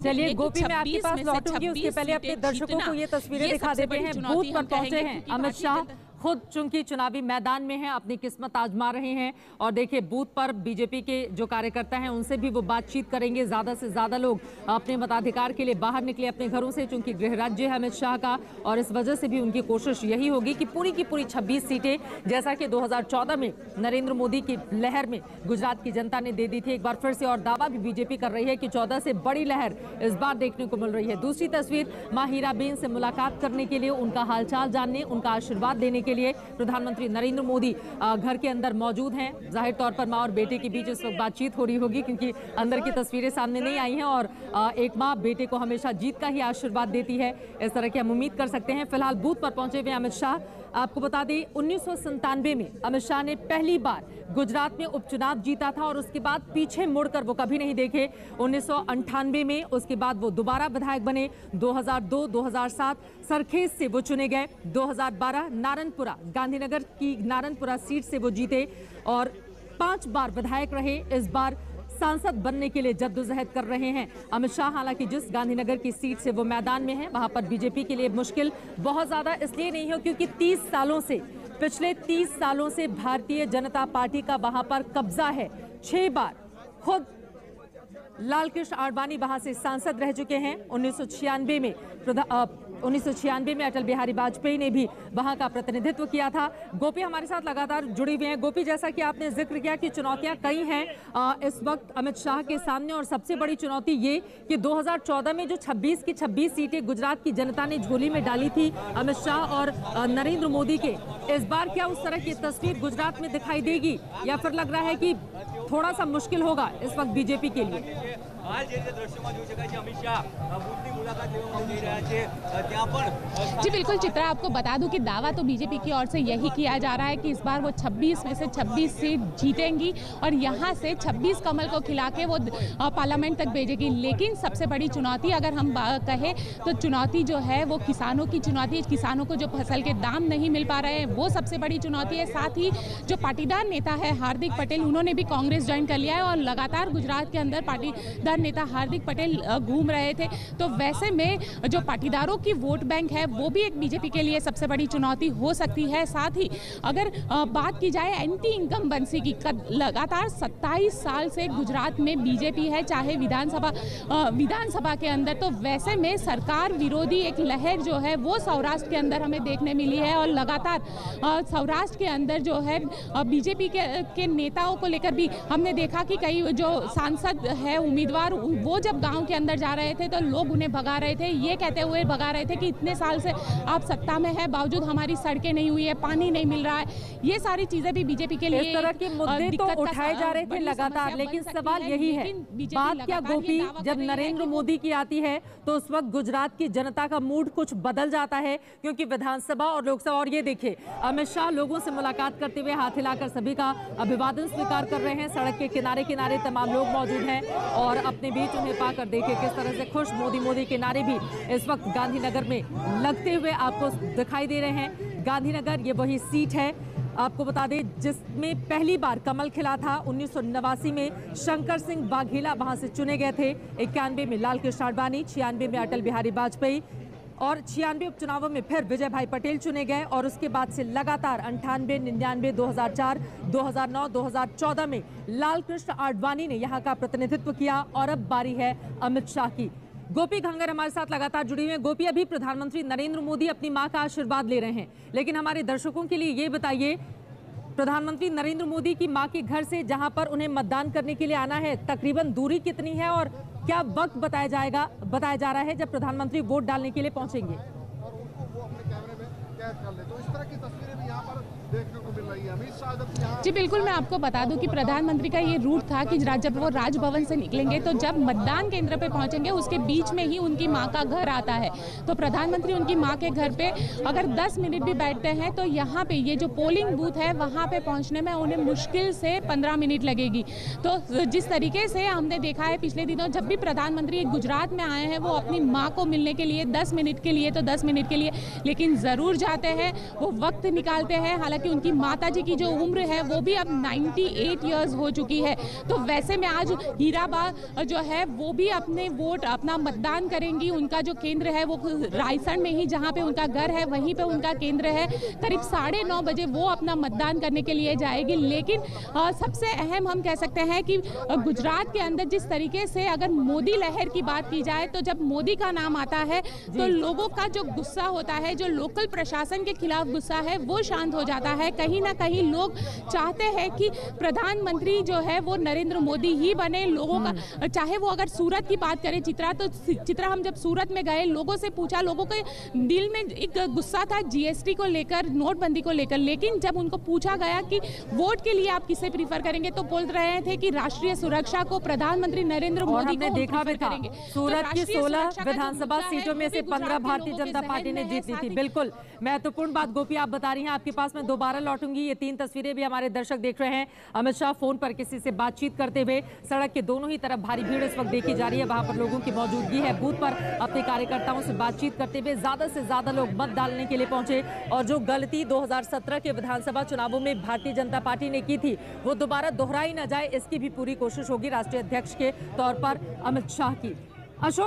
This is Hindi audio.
चलिए गोपी, मैं आपके पास लौटूंगी, उसके पहले अपने दर्शकों को ये तस्वीरें दिखा देते हैं। बूथ पर पहुंचे हैं अमित शाह, खुद चूंकि चुनावी मैदान में हैं, अपनी किस्मत आजमा रहे हैं। और देखिए बूथ पर बीजेपी के जो कार्यकर्ता हैं उनसे भी वो बातचीत करेंगे। ज्यादा से ज्यादा लोग अपने मताधिकार के लिए बाहर निकले अपने घरों से, चूंकि गृह राज्य है अमित शाह का, और इस वजह से भी उनकी कोशिश यही होगी कि पूरी की पूरी 26 सीटें, जैसा कि 2014 में नरेंद्र मोदी की लहर में गुजरात की जनता ने दे दी थी, एक बार फिर से और दावा भी बीजेपी कर रही है कि 14 से बड़ी लहर इस बार देखने को मिल रही है। दूसरी तस्वीर, मां हीराबेन से मुलाकात करने के लिए, उनका हालचाल जानने, उनका आशीर्वाद लेने के लिए प्रधानमंत्री नरेंद्र मोदी घर के अंदर मौजूद हैं। जाहिर तौर पर मां और बेटे के बीच इस वक्त बातचीत हो रही होगी, क्योंकि अंदर की तस्वीरें सामने नहीं आई हैं और एक मां बेटे को हमेशा जीत का ही आशीर्वाद देती है, इस तरह की हम उम्मीद कर सकते हैं। फिलहाल बूथ पर पहुंचे हुए अमित शाह। आपको बता दें 1997 में अमित शाह ने पहली बार गुजरात में उपचुनाव जीता था और उसके बाद पीछे मुड़कर वो कभी नहीं देखे। 1998 में उसके बाद वो दोबारा विधायक बने। 2002, 2007 सरखेज से वो चुने गए। 2012 नारनपुरा, गांधीनगर की नारनपुरा सीट से वो जीते और 5 बार विधायक रहे। इस बार सांसद बनने के लिए जद्दोजहद कर रहे हैं अमित शाह। हालांकि जिस गांधीनगर की सीट से वो मैदान में है, वहां पर बीजेपी के लिए मुश्किल बहुत ज्यादा इसलिए नहीं हो क्योंकि पिछले 30 सालों से भारतीय जनता पार्टी का वहां पर कब्जा है। 6 बार खुद लालकृष्ण आडवाणी वहां से सांसद रह चुके हैं। 1996 में अटल बिहारी वाजपेयी ने भी वहां का प्रतिनिधित्व किया था। गोपी हमारे साथ लगातार जुड़ी हुई हैं। गोपी, जैसा कि आपने जिक्र किया कि चुनौतियां कई हैं इस वक्त अमित शाह के सामने, और सबसे बड़ी चुनौती ये कि 2014 में जो 26 की 26 सीटें गुजरात की जनता ने झोली में डाली थी अमित शाह और नरेंद्र मोदी के, इस बार क्या उस तरह की तस्वीर गुजरात में दिखाई देगी या फिर लग रहा है कि थोड़ा सा मुश्किल होगा इस वक्त बीजेपी के लिए? जी बिल्कुल चित्रा, आपको बता दूं कि दावा तो बीजेपी की ओर से यही किया जा रहा है कि इस बार वो 26 में से 26 सीट जीतेंगी और यहां से 26 कमल को खिला के वो पार्लियामेंट तक भेजेगी। लेकिन सबसे बड़ी चुनौती अगर हम कहें तो चुनौती जो है वो किसानों की चुनौती, किसानों को जो फसल के दाम नहीं मिल पा रहे हैं वो सबसे बड़ी चुनौती है। साथ ही जो पाटीदार नेता है हार्दिक पटेल, उन्होंने भी कांग्रेस ज्वाइन कर लिया है और लगातार गुजरात के अंदर पाटीदार नेता हार्दिक पटेल घूम रहे थे। तो वैसे में जो पाटीदारों की वोट बैंक है वो भी एक बीजेपी के लिए सबसे बड़ी चुनौती हो सकती है। साथ ही अगर बात की जाए एंटी इनकम्बेंसी की, लगातार 27 साल से गुजरात में बीजेपी है, चाहे विधानसभा के अंदर, तो वैसे में सरकार विरोधी एक लहर जो है वो सौराष्ट्र के अंदर हमें देखने मिली है। और लगातार सौराष्ट्र के अंदर जो है बीजेपी के नेताओं को लेकर भी हमने देखा कि कई जो सांसद है उम्मीदवार, वो जब गांव के अंदर जा रहे थे तो लोग उन्हें भगा रहे थे, ये कहते हुए भगा रहे थे कि इतने साल से आप सत्ता में है, बावजूद हमारी सड़कें नहीं हुई है, पानी नहीं मिल रहा है। ये सारी चीजें भी बीजेपी के लिए इस तरह के मुद्दे तो उठाए जा रहे थे लगातार, लेकिन सवाल यही है, बात क्या गोपी, जब नरेंद्र मोदी की आती है तो उस वक्त गुजरात की जनता का मूड कुछ बदल जाता है, क्योंकि विधानसभा और लोकसभा, और ये देखिए अमित शाह लोगों से मुलाकात करते हुए हाथ हिलाकर सभी का अभिवादन स्वीकार कर रहे हैं। सड़क के किनारे किनारे तमाम लोग मौजूद हैं और अपने बीच उन्हें पाकर देखिए किस तरह से खुश मोदी के नारे भी इस वक्त गांधीनगर में लगते हुए आपको दिखाई दे रहे हैं। गांधीनगर ये वही सीट है, आपको बता दें, जिसमें पहली बार कमल खिला था। 1989 में शंकर सिंह वाघेला वहां से चुने गए थे। 91 में लालकृष्ण आडवाणी, 96 में अटल बिहारी वाजपेयी और 96 उपचुनावों में फिर विजय भाई पटेल चुने गए। और उसके बाद से लगातार 98, 99, 2004, 2009, 2014 में लालकृष्ण आडवाणी ने यहाँ का प्रतिनिधित्व किया और अब बारी है अमित शाह की। गोपी घंगर हमारे साथ लगातार जुड़ी हुई हैं। गोपी, अभी प्रधानमंत्री नरेंद्र मोदी अपनी मां का आशीर्वाद ले रहे हैं, लेकिन हमारे दर्शकों के लिए ये बताइए, प्रधानमंत्री नरेंद्र मोदी की मां के घर से जहां पर उन्हें मतदान करने के लिए आना है, तकरीबन दूरी कितनी है और क्या वक्त बताया जा रहा है जब प्रधानमंत्री वोट डालने के लिए पहुंचेंगे? तो इस तरह की तस्वीरें भी यहाँ पर देखने को मिल रही है। अमित शाह जब यहाँ जी बिल्कुल, मैं आपको बता दूं कि प्रधानमंत्री का ये रूट था कि जब वो राजभवन से निकलेंगे तो जब मतदान केंद्र पे पहुंचेंगे उसके बीच में ही उनकी मां का घर आता है। तो प्रधानमंत्री उनकी मां के घर पे अगर 10 मिनट भी बैठते हैं तो यहाँ पे ये जो पोलिंग बूथ है वहाँ पे पहुँचने में उन्हें मुश्किल से 15 मिनट लगेगी। तो जिस तरीके से हमने देखा है पिछले दिनों, जब भी प्रधानमंत्री गुजरात में आए हैं वो अपनी माँ को मिलने के लिए 10 मिनट के लिए तो 10 मिनट के लिए, लेकिन ज़रूर जाते हैं, वो वक्त निकालते हैं। हालांकि कि उनकी माताजी की जो उम्र है वो भी अब 98 इयर्स हो चुकी है। तो वैसे में आज हीराबा जो है वो भी अपने वोट अपना मतदान करेंगी। उनका जो केंद्र है वो रायसन में ही जहां पे उनका घर है वहीं पे उनका केंद्र है। करीब 9:30 बजे वो अपना मतदान करने के लिए जाएगी। लेकिन सबसे अहम हम कह सकते हैं कि गुजरात के अंदर जिस तरीके से अगर मोदी लहर की बात की जाए तो जब मोदी का नाम आता है तो लोगों का जो गुस्सा होता है, जो लोकल प्रशासन के खिलाफ गुस्सा है, वो शांत हो जाता है। कहीं ना कहीं लोग चाहते हैं कि प्रधानमंत्री जो है वो नरेंद्र मोदी ही बने। लोगों का चाहे वो अगर सूरत की बात करें चित्रा, तो चित्रा हम जब सूरत में गए लोगों से पूछा, लोगों के दिल में एक गुस्सा था जीएसटी को लेकर, नोटबंदी को लेकर। लेकिन जब उनको पूछा गया कि वोट के लिए आप किसे प्रीफर करेंगे तो बोल रहे थे कि राष्ट्रीय सुरक्षा को, प्रधानमंत्री नरेंद्र मोदी को देखा भी था। करेंगे। सूरत की 16 विधानसभा सीटों में से 15 भारतीय जनता पार्टी ने जीती थी। बिल्कुल महत्वपूर्ण बात गोपी आप बता रही हैं। आपके पास मैं दोबारा लौटूंगी। ये 3 तस्वीरें भी हमारे दर्शक देख रहे हैं। अमित शाह फोन पर किसी से बातचीत करते हुए, सड़क के दोनों ही तरफ भारी भीड़ इस वक्त देखी जा रही है। वहां पर लोगों की मौजूदगी है। बूथ पर अपने कार्यकर्ताओं से बातचीत करते हुए ज्यादा से ज्यादा लोग मत डालने के लिए पहुंचे और जो गलती 2017 के विधानसभा चुनावों में भारतीय जनता पार्टी ने की थी वो दोबारा दोहराई न जाए, इसकी भी पूरी कोशिश होगी राष्ट्रीय अध्यक्ष के तौर पर अमित शाह की। अशोक